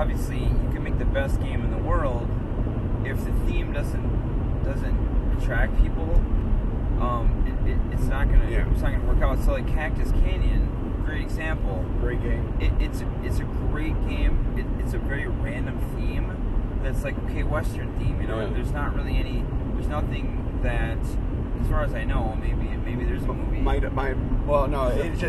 obviously you can make the best game in the world if the theme doesn't attract people. It's not gonna work out. So like Cactus Canyon, great example. Great game. It's a great game. It's a very random theme. That's like, okay, Western theme. You know, there's not really any. There's nothing that, as far as I know, maybe there's a movie. Well, no, it's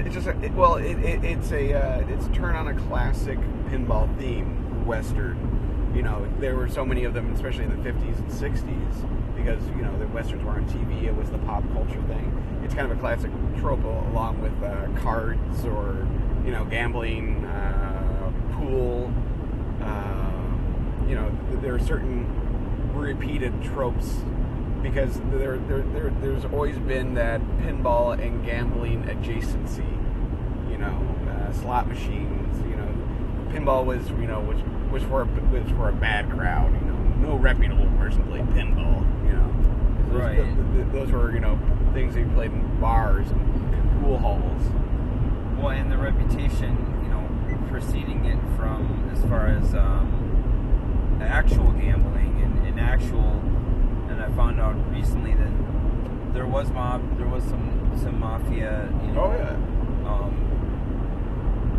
a turn on a classic pinball theme, Western. You know, there were so many of them, especially in the 50s and 60s, because, you know, the Westerns were on TV, it was the pop culture thing. It's kind of a classic trope, along with cards or, you know, gambling, pool. You know, there are certain repeated tropes, because there's always been that pinball and gambling adjacency. You know, slot machines. You know, pinball was, you know, was for a bad crowd. You know, no reputable person played pinball. You know, right? Those were, you know, things that you played in bars and pool halls. Well, and the reputation, you know, preceding it from as far as actual gambling and actual. And I found out recently that there was some mafia, you know,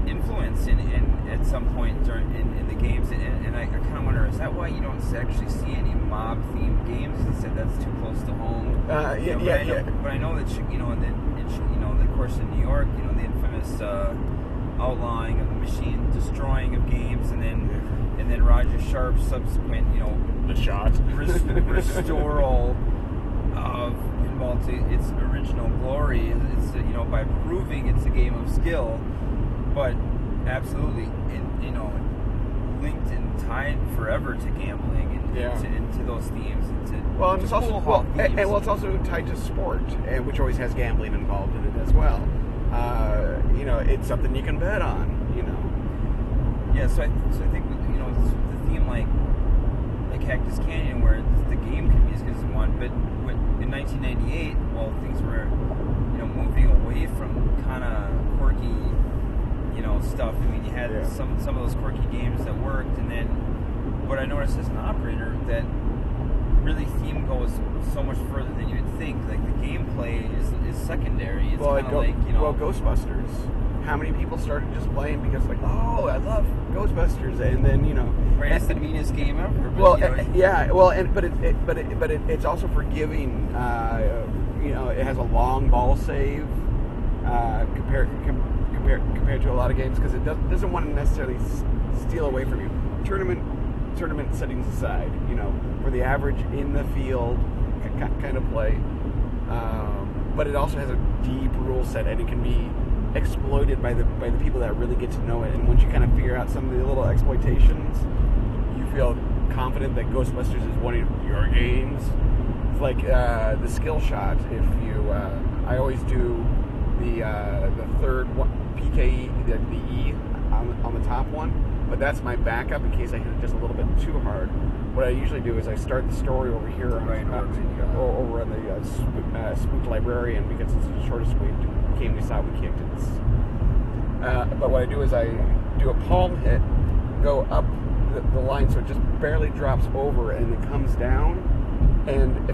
influence in at some point during in the games, and I kind of wonder, is that why you don't actually see any mob themed games? Instead, that's too close to home. But I know that you know, of course, in New York, you know, the infamous outlawing of the machine, destroying of games, and then Roger Sharp's subsequent, you know, the shot restoral of pinball to its original glory. It's, you know, by proving it's a game of skill, but absolutely, you know, linked and tied forever to gambling and into those themes. And it's also it's also tied to sport, and which always has gambling involved in it as well. You know, it's something you can bet on. You know. Yeah, so I think, you know, the theme like Cactus Canyon, where the game can be as good as one, but in 1998, well, things were, you know, moving away from kind of quirky, you know, stuff. I mean, you had some of those quirky games that worked, and then what I noticed as an operator, that really theme goes so much further than you would think. Like, the gameplay is secondary. It's kind of like, you know, Ghostbusters. How many people started just playing because, like, oh, I love Ghostbusters, and then, you know, right? It's the meanest game ever. But, it's also forgiving. You know, it has a long ball save compared to a lot of games, because it doesn't want to necessarily steal away from you. Tournament settings aside, you know, for the average in the field kind of play, but it also has a deep rule set, and it can be exploited by the people that really get to know it. And once you kind of figure out some of the little exploitations, you feel confident that Ghostbusters is one of your games. It's like the skill shot. If you, I always do the third one, PKE, the E on the top one, but that's my backup in case I hit it just a little bit too hard. What I usually do is I start the story over here over on the Spooked Librarian, because it's the shortest game we saw we kicked. But what I do is I do a palm hit, go up the line so it just barely drops over and it comes down. And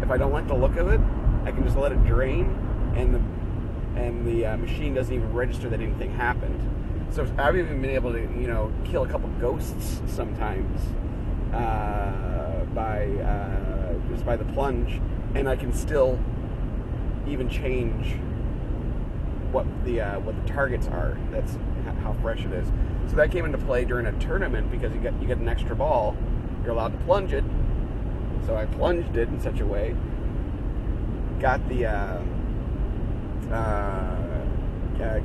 if I don't like the look of it, I can just let it drain, and the machine doesn't even register that anything happened. So I've even been able to, you know, kill a couple ghosts sometimes just by the plunge, and I can still even change what the targets are. That's how fresh it is. So that came into play during a tournament, because you get an extra ball, you're allowed to plunge it. So I plunged it in such a way, got the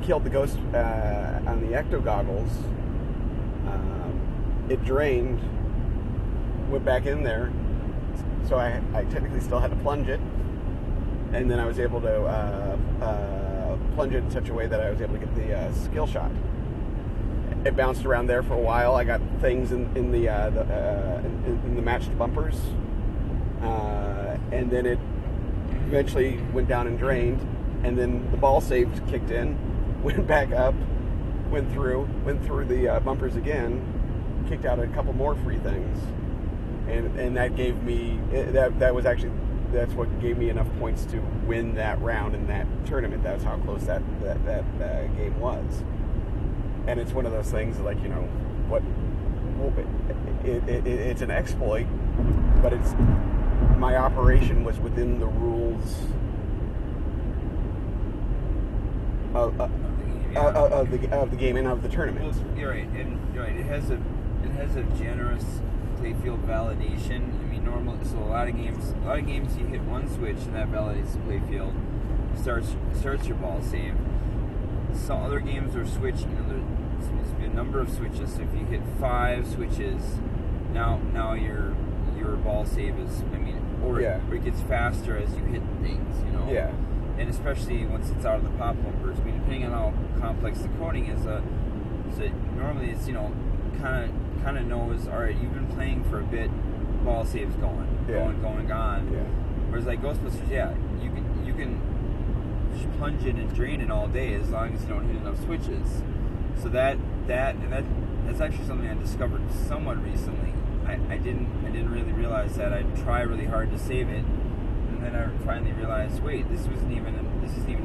killed the ghost on the ecto goggles. It drained, went back in there, so I technically still had to plunge it, and then I was able to plunge it in such a way that I was able to get the skill shot. It bounced around there for a while. I got things in the matched bumpers, and then it eventually went down and drained, and then the ball save kicked in, went back up, went through the bumpers again, kicked out a couple more free things, and that gave me that's what gave me enough points to win that round in that tournament. That's how close that game was. And it's one of those things like, it's an exploit, but my operation was within the rules of the game and of the tournament. Well, you're right, It has a generous playfield validation. I mean, so a lot of games you hit one switch and that validates the playfield, starts your ball save. Some other games are switched. There's supposed to be a number of switches. So if you hit 5 switches, now your ball save is. Or it gets faster as you hit things. Yeah. And especially once it's out of the pop bumpers. Depending on how complex the coding is, so normally it's kind of knows. All right, you've been playing for a bit. Ball saves going. Yeah. Whereas like Ghostbusters, you can plunge it and drain it all day as long as you don't hit enough switches. So that's actually something I discovered somewhat recently. I didn't really realize that. I'd try really hard to save it, and then I finally realized, wait, this isn't even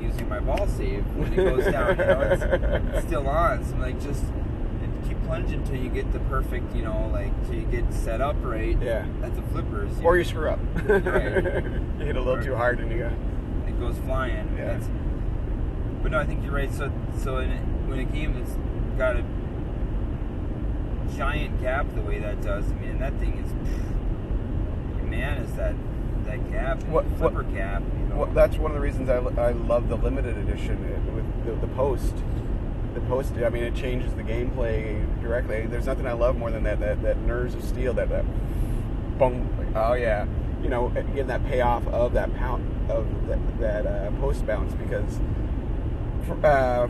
using my ball save when it goes down. It's still on. So I'm just keep plunging until you get the perfect, till you get set up right. Yeah. At the flippers. Or you screw up. Right. You hit a little too hard and it goes flying. Yeah. But no, I think you're right. So when a game that's got a giant gap the way that does, that thing is, is that gap, flipper gap. Well, that's one of the reasons I love the limited edition with the post. The post, it changes the gameplay directly. There's nothing I love more than that nerves of steel, that boom, oh yeah, getting that payoff of that post bounce, because for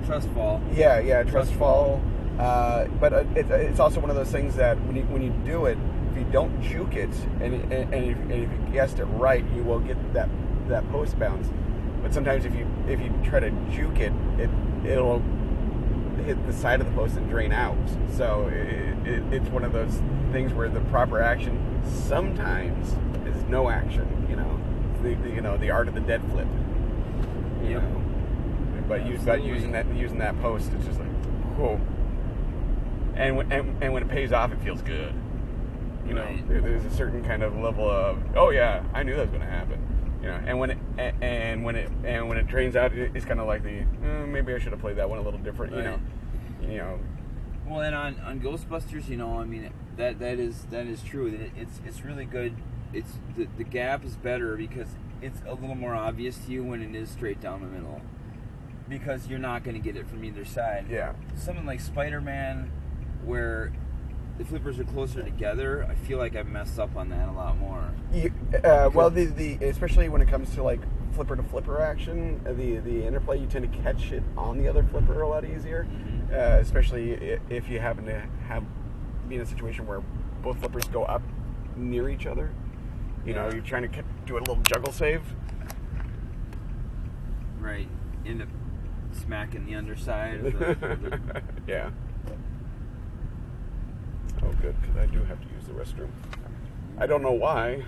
trust fall. Yeah, trust fall. But it's also one of those things that when you do it, if you don't juke it and if you guessed it right, you will get that post bounce. But sometimes if you try to juke it, it'll hit the side of the post and drain out. So it's one of those things where the proper action sometimes is no action. The art of the dead flip. But using that post, it's just like, whoa. And when it pays off, it feels good. Right. There's a certain kind of level of, oh yeah, I knew that was going to happen. And when it drains out, it's kind of like maybe I should have played that one a little different. Right. Well, and on Ghostbusters, that is true. It's really good. It's the gap is better because it's a little more obvious to you when it is straight down the middle, because you're not going to get it from either side. Yeah. Something like Spider-Man, where the flippers are closer together, I feel like I've messed up on that a lot more. Well, the especially when it comes to like flipper to flipper action, the interplay, you tend to catch it on the other flipper a lot easier. Mm-hmm. Especially if you happen to be in a situation where both flippers go up near each other. You're trying to do a little juggle save. Right. End up smacking the underside. Of the Yeah. Oh, good, because I do have to use the restroom. I don't know why.